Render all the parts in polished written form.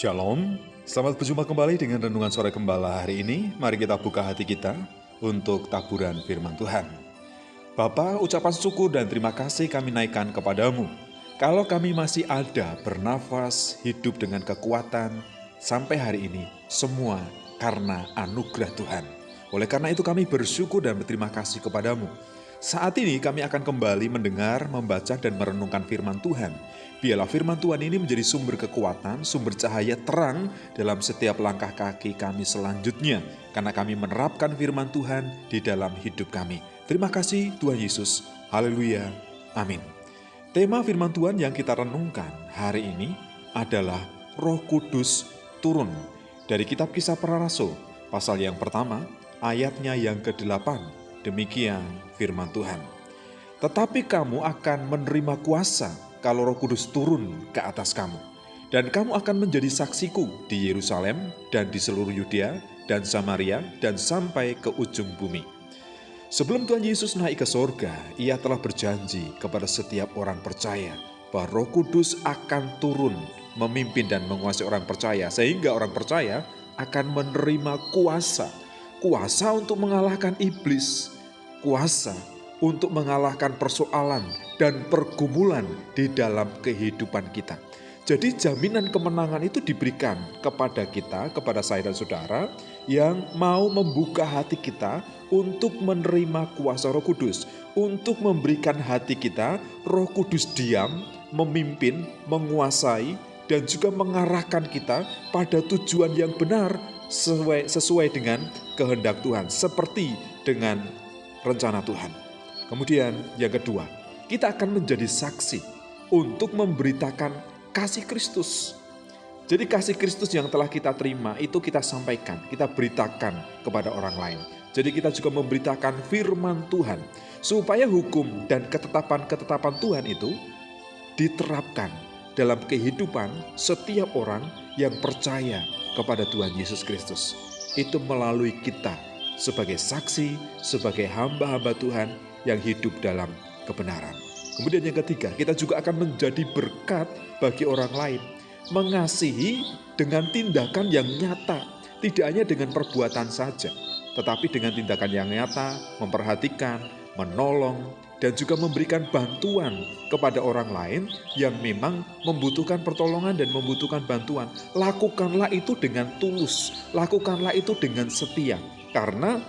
Shalom, selamat berjumpa kembali dengan Renungan Sore Gembala hari ini. Mari kita buka hati kita untuk taburan firman Tuhan. Bapa, ucapan syukur dan terima kasih kami naikkan kepadamu. Kalau kami masih ada, bernafas, hidup dengan kekuatan, sampai hari ini, semua karena anugerah Tuhan. Oleh karena itu kami bersyukur dan berterima kasih kepadamu. Saat ini kami akan kembali mendengar, membaca, dan merenungkan firman Tuhan. Biarlah firman Tuhan ini menjadi sumber kekuatan, sumber cahaya terang dalam setiap langkah kaki kami selanjutnya. Karena kami menerapkan firman Tuhan di dalam hidup kami. Terima kasih Tuhan Yesus. Haleluya. Amin. Tema firman Tuhan yang kita renungkan hari ini adalah Roh Kudus turun. Dari kitab Kisah Para Rasul, pasal yang pertama, ayatnya yang ke-8. Demikian firman Tuhan. Tetapi kamu akan menerima kuasa kalau Roh Kudus turun ke atas kamu. Dan kamu akan menjadi saksiku di Yerusalem dan di seluruh Yudea dan Samaria dan sampai ke ujung bumi. Sebelum Tuhan Yesus naik ke sorga, Ia telah berjanji kepada setiap orang percaya bahwa Roh Kudus akan turun memimpin dan menguasai orang percaya. Sehingga orang percaya akan menerima kuasa untuk mengalahkan iblis, kuasa untuk mengalahkan persoalan dan pergumulan di dalam kehidupan kita. Jadi jaminan kemenangan itu diberikan kepada kita, kepada saya dan saudara yang mau membuka hati kita untuk menerima kuasa Roh Kudus, untuk memberikan hati kita Roh Kudus diam, memimpin, menguasai, dan juga mengarahkan kita pada tujuan yang benar sesuai dengan kehendak Tuhan, seperti dengan rencana Tuhan. Kemudian yang kedua, kita akan menjadi saksi untuk memberitakan kasih Kristus. Jadi kasih Kristus yang telah kita terima itu kita sampaikan, kita beritakan kepada orang lain. Jadi kita juga memberitakan firman Tuhan, supaya hukum dan ketetapan-ketetapan Tuhan itu diterapkan dalam kehidupan setiap orang yang percaya kepada Tuhan Yesus Kristus. Itu melalui kita sebagai saksi, sebagai hamba-hamba Tuhan yang hidup dalam kebenaran. Kemudian yang ketiga, kita juga akan menjadi berkat bagi orang lain. Mengasihi dengan tindakan yang nyata, tidak hanya dengan perbuatan saja, tetapi dengan tindakan yang nyata, memperhatikan, menolong, dan juga memberikan bantuan kepada orang lain yang memang membutuhkan pertolongan dan membutuhkan bantuan. Lakukanlah itu dengan tulus, lakukanlah itu dengan setia. Karena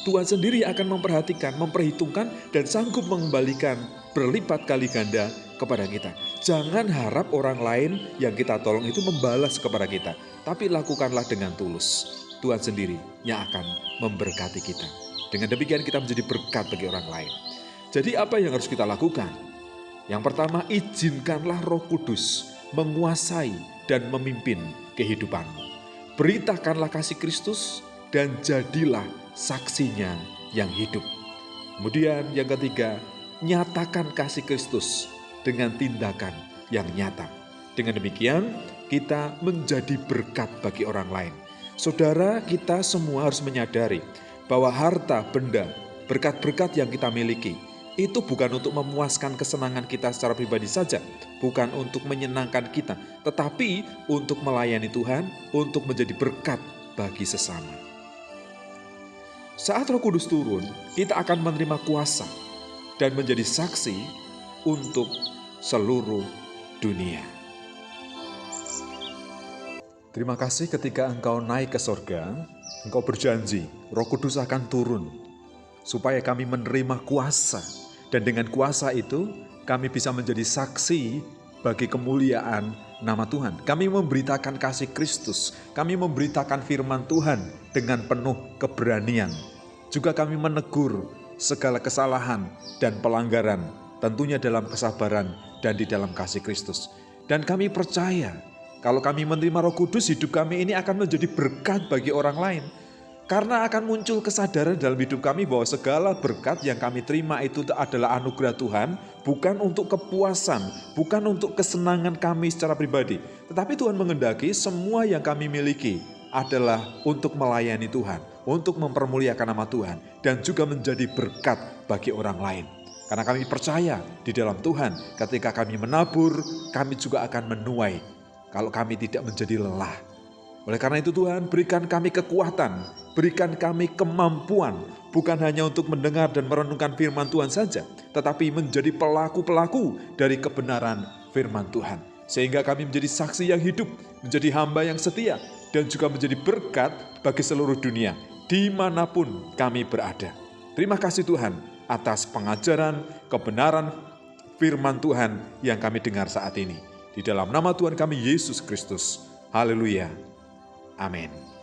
Tuhan sendiri akan memperhatikan, memperhitungkan, dan sanggup mengembalikan berlipat kali ganda kepada kita. Jangan harap orang lain yang kita tolong itu membalas kepada kita, tapi lakukanlah dengan tulus. Tuhan sendiri yang akan memberkati kita. Dengan demikian kita menjadi berkat bagi orang lain. Jadi apa yang harus kita lakukan? Yang pertama, izinkanlah Roh Kudus menguasai dan memimpin kehidupanmu. Beritakanlah kasih Kristus dan jadilah saksinya yang hidup. Kemudian yang ketiga, nyatakan kasih Kristus dengan tindakan yang nyata. Dengan demikian kita menjadi berkat bagi orang lain. Saudara, kita semua harus menyadari bahwa harta, benda, berkat-berkat yang kita miliki itu bukan untuk memuaskan kesenangan kita secara pribadi saja, bukan untuk menyenangkan kita, tetapi untuk melayani Tuhan, untuk menjadi berkat bagi sesama. Saat Roh Kudus turun, kita akan menerima kuasa dan menjadi saksi untuk seluruh dunia. Terima kasih ketika engkau naik ke sorga, engkau berjanji Roh Kudus akan turun supaya kami menerima kuasa. Dan dengan kuasa itu kami bisa menjadi saksi bagi kemuliaan nama Tuhan. Kami memberitakan kasih Kristus, kami memberitakan firman Tuhan dengan penuh keberanian. Juga kami menegur segala kesalahan dan pelanggaran, tentunya dalam kesabaran dan di dalam kasih Kristus. Dan kami percaya kalau kami menerima Roh Kudus, hidup kami ini akan menjadi berkat bagi orang lain. Karena akan muncul kesadaran dalam hidup kami bahwa segala berkat yang kami terima itu adalah anugerah Tuhan, bukan untuk kepuasan, bukan untuk kesenangan kami secara pribadi. Tetapi Tuhan menghendaki semua yang kami miliki adalah untuk melayani Tuhan, untuk mempermuliakan nama Tuhan, dan juga menjadi berkat bagi orang lain. Karena kami percaya di dalam Tuhan, ketika kami menabur, kami juga akan menuai kalau kami tidak menjadi lelah. Oleh karena itu Tuhan, berikan kami kekuatan, berikan kami kemampuan, bukan hanya untuk mendengar dan merenungkan firman Tuhan saja, tetapi menjadi pelaku-pelaku dari kebenaran firman Tuhan. Sehingga kami menjadi saksi yang hidup, menjadi hamba yang setia, dan juga menjadi berkat bagi seluruh dunia, dimanapun kami berada. Terima kasih Tuhan atas pengajaran, kebenaran firman Tuhan yang kami dengar saat ini. Di dalam nama Tuhan kami Yesus Kristus. Haleluya. Amin.